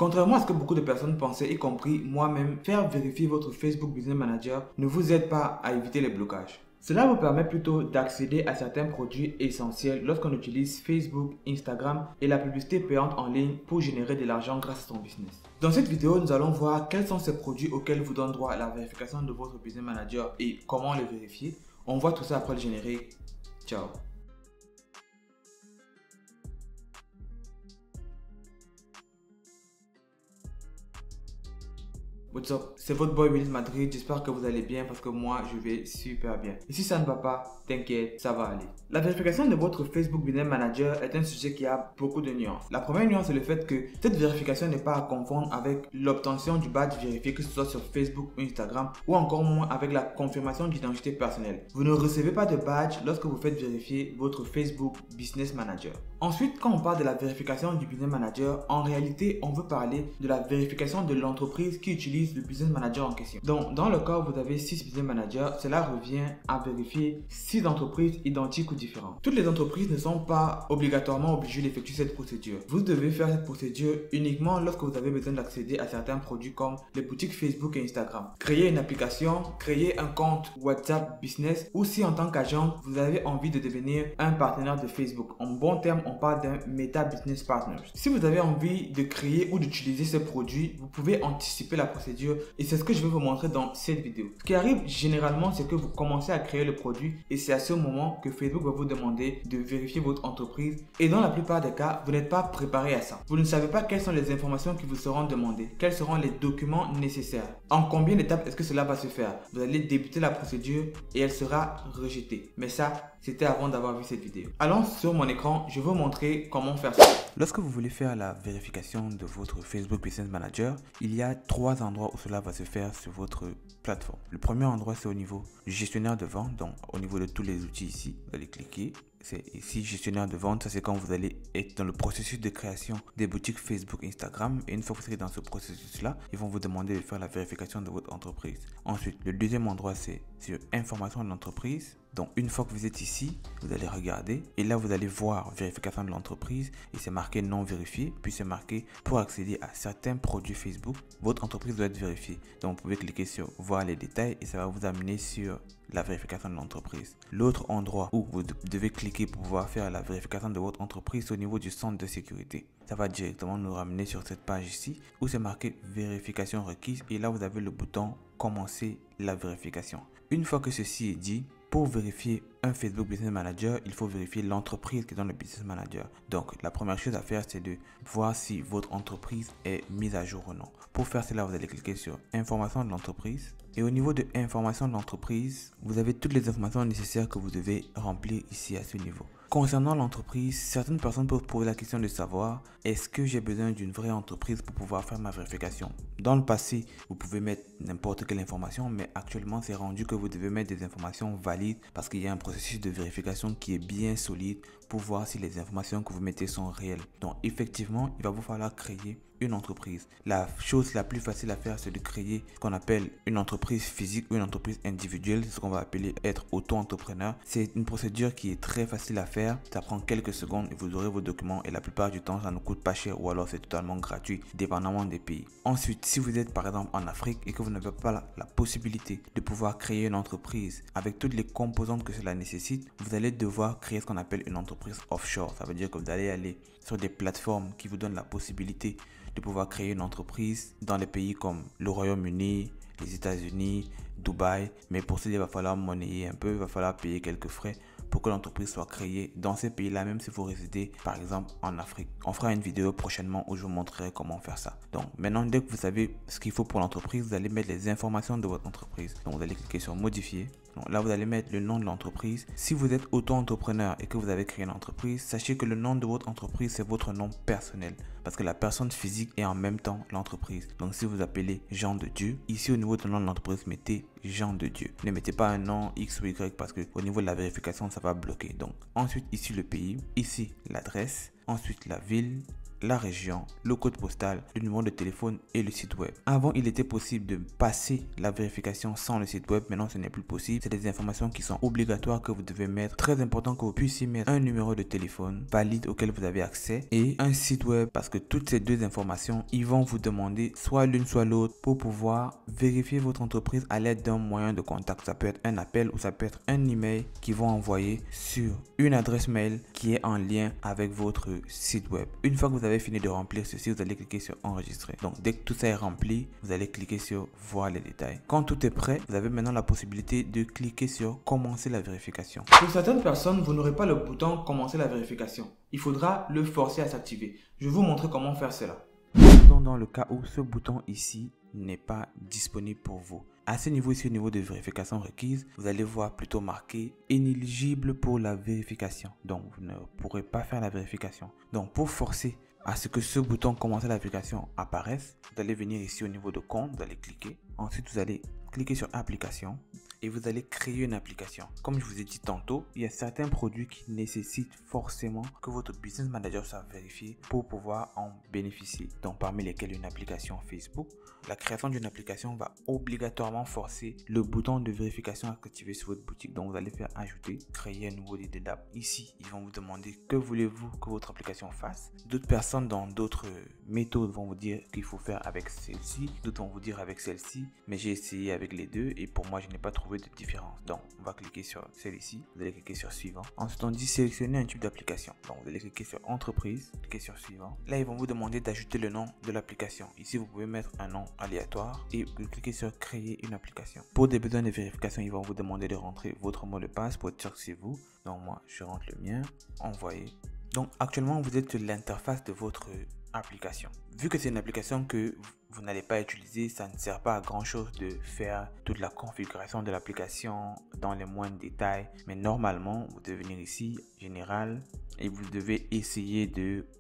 Contrairement à ce que beaucoup de personnes pensaient, y compris moi-même, faire vérifier votre Facebook Business Manager ne vous aide pas à éviter les blocages. Cela vous permet plutôt d'accéder à certains produits essentiels lorsqu'on utilise Facebook, Instagram et la publicité payante en ligne pour générer de l'argent grâce à son business. Dans cette vidéo, nous allons voir quels sont ces produits auxquels vous donne droit à la vérification de votre Business Manager et comment les vérifier. On voit tout ça après le générique. Ciao! What's up? C'est votre boy Willis Madrid, j'espère que vous allez bien parce que moi je vais super bien. Et si ça ne va pas, t'inquiète, ça va aller. La vérification de votre Facebook Business Manager est un sujet qui a beaucoup de nuances. La première nuance est le fait que cette vérification n'est pas à confondre avec l'obtention du badge vérifié, que ce soit sur Facebook ou Instagram, ou encore moins avec la confirmation d'identité personnelle. Vous ne recevez pas de badge lorsque vous faites vérifier votre Facebook Business Manager. Ensuite, quand on parle de la vérification du Business Manager, en réalité, on veut parler de la vérification de l'entreprise qui utilise le Business Manager en question. Donc, dans le cas où vous avez 6 Business Managers, cela revient à vérifier 6 entreprises identiques ou différentes. Toutes les entreprises ne sont pas obligatoirement obligées d'effectuer cette procédure. Vous devez faire cette procédure uniquement lorsque vous avez besoin d'accéder à certains produits comme les boutiques Facebook et Instagram. Créer une application, créer un compte WhatsApp Business ou si en tant qu'agent, vous avez envie de devenir un partenaire de Facebook. En bon terme, on parle d'un Meta Business Partner. Si vous avez envie de créer ou d'utiliser ce produit, vous pouvez anticiper la procédure et c'est ce que je vais vous montrer dans cette vidéo. Ce qui arrive généralement, c'est que vous commencez à créer le produit et c'est à ce moment que Facebook va vous demander de vérifier votre entreprise et dans la plupart des cas, vous n'êtes pas préparé à ça. Vous ne savez pas quelles sont les informations qui vous seront demandées, quels seront les documents nécessaires, en combien d'étapes est-ce que cela va se faire. Vous allez débuter la procédure et elle sera rejetée. Mais ça, c'était avant d'avoir vu cette vidéo. Allons sur mon écran, je vais vous montrer comment faire ça. Lorsque vous voulez faire la vérification de votre Facebook Business Manager, il y a 3 endroits où cela va se faire sur votre plateforme. Le premier endroit, c'est au niveau du gestionnaire de vente, donc au niveau de tous les outils ici, vous allez cliquer. C'est ici gestionnaire de vente, ça c'est quand vous allez être dans le processus de création des boutiques Facebook, Instagram, et une fois que vous serez dans ce processus là, ils vont vous demander de faire la vérification de votre entreprise. Ensuite, le deuxième endroit c'est sur information de l'entreprise. Donc une fois que vous êtes ici, vous allez regarder et là vous allez voir vérification de l'entreprise et c'est marqué non vérifié, puis c'est marqué pour accéder à certains produits Facebook, votre entreprise doit être vérifiée. Donc vous pouvez cliquer sur voir les détails et ça va vous amener sur la vérification de l'entreprise. L'autre endroit où vous devez cliquer pour pouvoir faire la vérification de votre entreprise, c'est au niveau du centre de sécurité. Ça va directement nous ramener sur cette page ici où c'est marqué vérification requise et là vous avez le bouton commencer la vérification. Une fois que ceci est dit, pour vérifier un Facebook Business Manager, il faut vérifier l'entreprise qui est dans le Business Manager. Donc, la première chose à faire, c'est de voir si votre entreprise est mise à jour ou non. Pour faire cela, vous allez cliquer sur Information de l'entreprise. Et au niveau de Information de l'entreprise, vous avez toutes les informations nécessaires que vous devez remplir ici à ce niveau. Concernant l'entreprise, certaines personnes peuvent poser la question de savoir est-ce que j'ai besoin d'une vraie entreprise pour pouvoir faire ma vérification. Dans le passé, vous pouvez mettre n'importe quelle information, mais actuellement, c'est rendu que vous devez mettre des informations valides parce qu'il y a un processus de vérification qui est bien solide pour voir si les informations que vous mettez sont réelles. Donc, effectivement, il va vous falloir créer une entreprise. La chose la plus facile à faire, c'est de créer ce qu'on appelle une entreprise physique ou une entreprise individuelle, ce qu'on va appeler être auto-entrepreneur. C'est une procédure qui est très facile à faire. Ça prend quelques secondes et vous aurez vos documents et la plupart du temps, ça ne coûte pas cher ou alors c'est totalement gratuit, dépendamment des pays. Ensuite, si vous êtes par exemple en Afrique et que vous n'avez pas la possibilité de pouvoir créer une entreprise avec toutes les composantes que cela nécessite, vous allez devoir créer ce qu'on appelle une entreprise offshore. Ça veut dire que vous allez aller sur des plateformes qui vous donnent la possibilité de pouvoir créer une entreprise dans les pays comme le Royaume-Uni, les États-Unis, Dubaï. Mais pour cela, il va falloir monnayer un peu, il va falloir payer quelques frais pour que l'entreprise soit créée dans ces pays-là, même si vous résidez par exemple en Afrique. On fera une vidéo prochainement où je vous montrerai comment faire ça. Donc maintenant, dès que vous savez ce qu'il faut pour l'entreprise, vous allez mettre les informations de votre entreprise. Donc vous allez cliquer sur modifier. Donc là, vous allez mettre le nom de l'entreprise. Si vous êtes auto-entrepreneur et que vous avez créé une entreprise, sachez que le nom de votre entreprise, c'est votre nom personnel. Parce que la personne physique est en même temps l'entreprise. Donc si vous appelez Jean de Dieu, ici au niveau de nom de l'entreprise, mettez Jean de Dieu. Ne mettez pas un nom X ou Y parce que au niveau de la vérification, ça va bloquer. Donc ensuite, ici le pays, ici l'adresse, ensuite la ville, la région, le code postal, le numéro de téléphone et le site web. Avant, il était possible de passer la vérification sans le site web. Maintenant, ce n'est plus possible. C'est des informations qui sont obligatoires que vous devez mettre. Très important que vous puissiez mettre un numéro de téléphone valide auquel vous avez accès et un site web, parce que toutes ces deux informations, ils vont vous demander soit l'une soit l'autre pour pouvoir vérifier votre entreprise à l'aide d'un moyen de contact. Ça peut être un appel ou ça peut être un email qu'ils vont envoyer sur une adresse mail qui est en lien avec votre site web. Une fois que vous avez fini de remplir ceci, vous allez cliquer sur enregistrer. Donc dès que tout ça est rempli, vous allez cliquer sur voir les détails. Quand tout est prêt, vous avez maintenant la possibilité de cliquer sur commencer la vérification. Pour certaines personnes, vous n'aurez pas le bouton commencer la vérification. Il faudra le forcer à s'activer. Je vais vous montrer comment faire cela. Dans le cas où ce bouton ici n'est pas disponible pour vous. À ce niveau ici, au niveau de vérification requise, vous allez voir plutôt marqué inéligible pour la vérification. Donc, vous ne pourrez pas faire la vérification. Donc, pour forcer à ce que ce bouton commencer la vérification apparaisse, vous allez venir ici au niveau de compte, vous allez cliquer. Ensuite, vous allez cliquer sur application et vous allez créer une application. Comme je vous ai dit tantôt, il y a certains produits qui nécessitent forcément que votre business manager soit vérifié pour pouvoir en bénéficier. Donc parmi lesquels une application Facebook. La création d'une application va obligatoirement forcer le bouton de vérification activé sur votre boutique. Donc vous allez faire ajouter, créer un nouveau lead d'app. Ici, ils vont vous demander que voulez-vous que votre application fasse. D'autres personnes dans d'autres méthodes vont vous dire qu'il faut faire avec celle-ci. D'autres vont vous dire avec celle-ci. Mais j'ai essayé avec les deux et pour moi, je n'ai pas trouvé de différence. Donc, on va cliquer sur celle-ci. Vous allez cliquer sur suivant. Ensuite, on dit sélectionner un type d'application. Donc, vous allez cliquer sur entreprise, cliquer sur suivant. Là, ils vont vous demander d'ajouter le nom de l'application. Ici, vous pouvez mettre un nom aléatoire et vous cliquez sur créer une application. Pour des besoins de vérification, ils vont vous demander de rentrer votre mot de passe pour être sûr que c'est vous. Donc, moi, je rentre le mien. Envoyer. Donc, actuellement, vous êtes sur l'interface de votre application. Vu que c'est une application que vous n'allez pas utiliser, ça ne sert pas à grand chose de faire toute la configuration de l'application dans les moindres détails. Mais normalement, vous devez venir ici, général, et vous devez essayer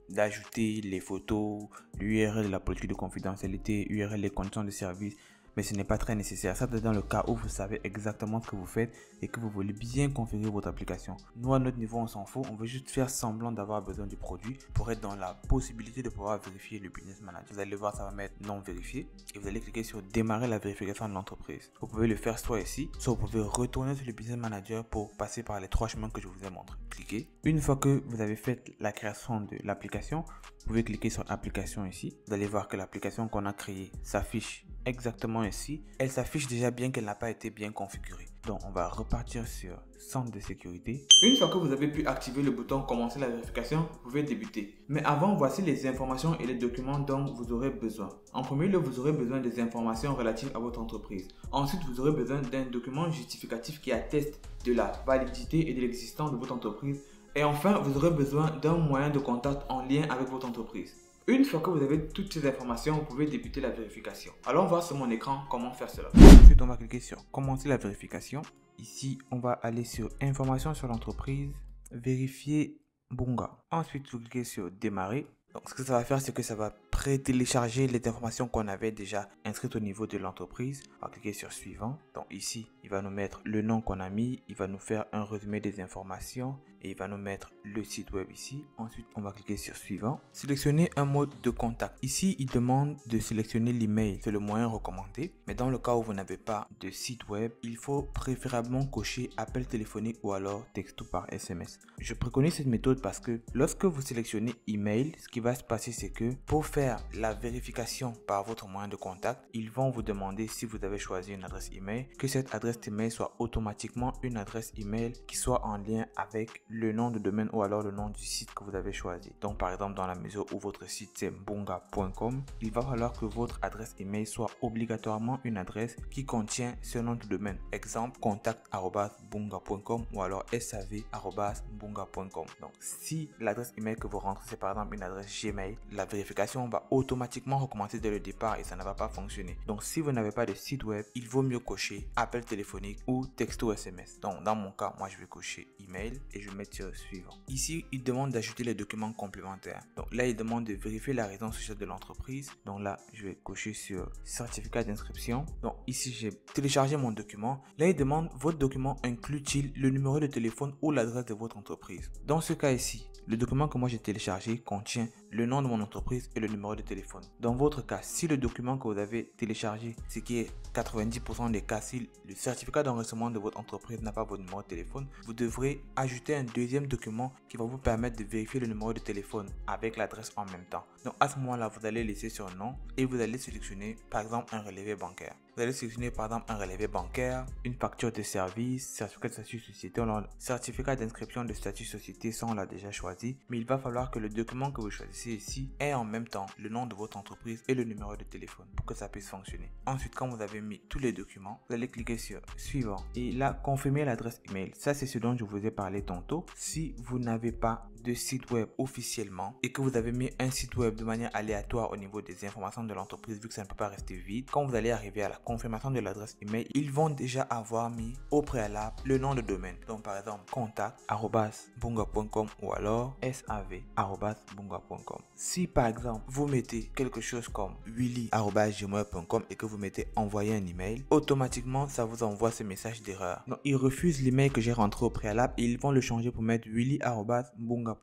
d'ajouter les photos, l'URL de la politique de confidentialité, URL des conditions de service. Mais ce n'est pas très nécessaire. Ça, c'est dans le cas où vous savez exactement ce que vous faites et que vous voulez bien configurer votre application. Nous, à notre niveau, on s'en fout. On veut juste faire semblant d'avoir besoin du produit pour être dans la possibilité de pouvoir vérifier le business manager. Vous allez voir, ça va mettre non vérifié et vous allez cliquer sur démarrer la vérification de l'entreprise. Vous pouvez le faire soit ici, soit vous pouvez retourner sur le business manager pour passer par les trois chemins que je vous ai montrés. Cliquez. Une fois que vous avez fait la création de l'application, vous pouvez cliquer sur application ici. Vous allez voir que l'application qu'on a créée s'affiche exactement ici. Elle s'affiche déjà bien qu'elle n'a pas été bien configurée. Donc on va repartir sur centre de sécurité. Une fois que vous avez pu activer le bouton commencer la vérification, vous pouvez débuter. Mais avant, voici les informations et les documents dont vous aurez besoin. En premier lieu, vous aurez besoin des informations relatives à votre entreprise. Ensuite, vous aurez besoin d'un document justificatif qui atteste de la validité et de l'existence de votre entreprise. Et enfin, vous aurez besoin d'un moyen de contact en lien avec votre entreprise. Une fois que vous avez toutes ces informations, vous pouvez débuter la vérification. Allons voir sur mon écran comment faire cela. Ensuite, on va cliquer sur commencer la vérification. Ici, on va aller sur informations sur l'entreprise, vérifier Bunga. Ensuite, vous cliquez sur démarrer. Donc, ce que ça va faire, c'est que ça va pré-télécharger les informations qu'on avait déjà inscrites au niveau de l'entreprise. On va cliquer sur suivant. Donc ici, il va nous mettre le nom qu'on a mis. Il va nous faire un résumé des informations et il va nous mettre le site web ici. Ensuite, on va cliquer sur suivant. Sélectionner un mode de contact. Ici, il demande de sélectionner l'email. C'est le moyen recommandé. Mais dans le cas où vous n'avez pas de site web, il faut préférablement cocher appel téléphonique ou alors texto par SMS. Je préconise cette méthode parce que lorsque vous sélectionnez email, ce qui va se passer, c'est que pour faire la vérification par votre moyen de contact, ils vont vous demander, si vous avez choisi une adresse email, que cette adresse email soit automatiquement une adresse email qui soit en lien avec le nom de domaine ou alors le nom du site que vous avez choisi. Donc par exemple, dans la mesure où votre site c'est bunga.com, il va falloir que votre adresse email soit obligatoirement une adresse qui contient ce nom de domaine. Exemple, contact@bunga.com ou alors sav@bunga.com. Donc si l'adresse email que vous rentrez c'est par exemple une adresse Gmail, la vérification va automatiquement recommencer dès le départ et ça ne va pas fonctionner. Donc si vous n'avez pas de site web, il vaut mieux cocher appel téléphonique ou texto SMS. Donc dans mon cas, moi je vais cocher email et je vais mettre sur suivant. Ici, il demande d'ajouter les documents complémentaires. Donc là, il demande de vérifier la raison sociale de l'entreprise. Donc là, je vais cocher sur certificat d'inscription. Donc ici, j'ai téléchargé mon document. Là, il demande votre document inclut-il le numéro de téléphone ou l'adresse de votre entreprise. Dans ce cas ici, le document que moi j'ai téléchargé contient le nom de mon entreprise et le numéro de téléphone. Dans votre cas, si le document que vous avez téléchargé, ce qui est 90% des cas, si le certificat d'enregistrement de votre entreprise n'a pas votre numéro de téléphone, vous devrez ajouter un deuxième document qui va vous permettre de vérifier le numéro de téléphone avec l'adresse en même temps. Donc à ce moment-là, vous allez laisser sur nom et vous allez sélectionner par exemple un relevé bancaire. Vous allez sélectionner par exemple un relevé bancaire, une facture de service, certificat de statut société, certificat d'inscription de statut société, ça on l'a déjà choisi. Mais il va falloir que le document que vous choisissez ici ait en même temps le nom de votre entreprise et le numéro de téléphone pour que ça puisse fonctionner. Ensuite, quand vous avez mis tous les documents, vous allez cliquer sur suivant et là confirmer l'adresse email. Ça c'est ce dont je vous ai parlé tantôt. Si vous n'avez pas de site web officiellement et que vous avez mis un site web de manière aléatoire au niveau des informations de l'entreprise, vu que ça ne peut pas rester vide, quand vous allez arriver à la confirmation de l'adresse email, ils vont déjà avoir mis au préalable le nom de domaine. Donc par exemple contact@bunga.com ou alors sav@bunga.com. Si par exemple vous mettez quelque chose comme willy@gmail.com et que vous mettez envoyer un email, automatiquement ça vous envoie ce message d'erreur. Donc ils refusent l'email que j'ai rentré au préalable et ils vont le changer pour mettre willy@bunga.com.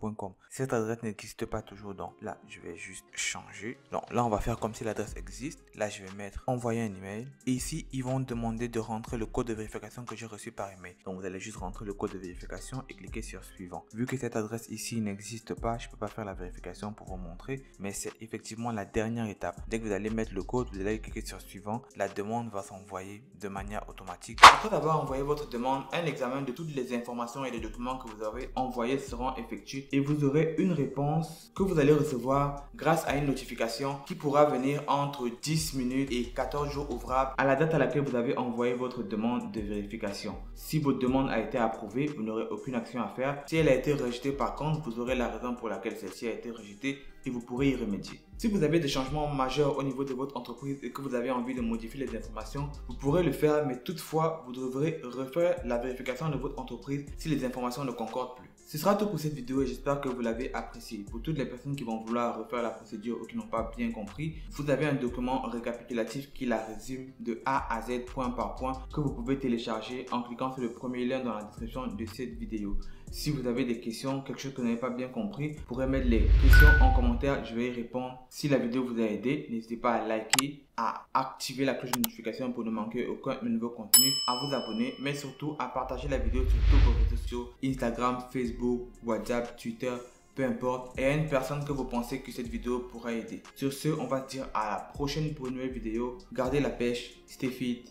Cette adresse n'existe pas toujours, donc là je vais juste changer. Donc là on va faire comme si l'adresse existe. Là je vais mettre envoyer un email et ici ils vont demander de rentrer le code de vérification que j'ai reçu par email. Donc vous allez juste rentrer le code de vérification et cliquer sur suivant. Vu que cette adresse ici n'existe pas, je peux pas faire la vérification pour vous montrer, mais c'est effectivement la dernière étape. Dès que vous allez mettre le code, vous allez cliquer sur suivant, la demande va s'envoyer de manière automatique. Après avoir envoyé votre demande, un examen de toutes les informations et les documents que vous avez envoyés seront effectués et vous aurez une réponse que vous allez recevoir grâce à une notification qui pourra venir entre 10 minutes et 14 jours ouvrables à la date à laquelle vous avez envoyé votre demande de vérification. Si votre demande a été approuvée, vous n'aurez aucune action à faire. Si elle a été rejetée par contre, vous aurez la raison pour laquelle celle-ci a été rejetée et vous pourrez y remédier. Si vous avez des changements majeurs au niveau de votre entreprise et que vous avez envie de modifier les informations, vous pourrez le faire, mais toutefois, vous devrez refaire la vérification de votre entreprise si les informations ne concordent plus. Ce sera tout pour cette vidéo et j'espère que vous l'avez apprécié. Pour toutes les personnes qui vont vouloir refaire la procédure ou qui n'ont pas bien compris, vous avez un document récapitulatif qui la résume de A à Z, point par point, que vous pouvez télécharger en cliquant sur le premier lien dans la description de cette vidéo. Si vous avez des questions, quelque chose que vous n'avez pas bien compris, vous pourrez mettre les questions en commentaire, je vais y répondre. Si la vidéo vous a aidé, n'hésitez pas à liker, à activer la cloche de notification pour ne manquer aucun nouveau contenu, à vous abonner, mais surtout à partager la vidéo sur tous vos réseaux sociaux, Instagram, Facebook, WhatsApp, Twitter, peu importe, et à une personne que vous pensez que cette vidéo pourra aider. Sur ce, on va se dire à la prochaine pour une nouvelle vidéo. Gardez la pêche, stay fit,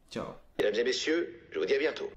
ciao. Mesdames et messieurs, je vous dis à bientôt.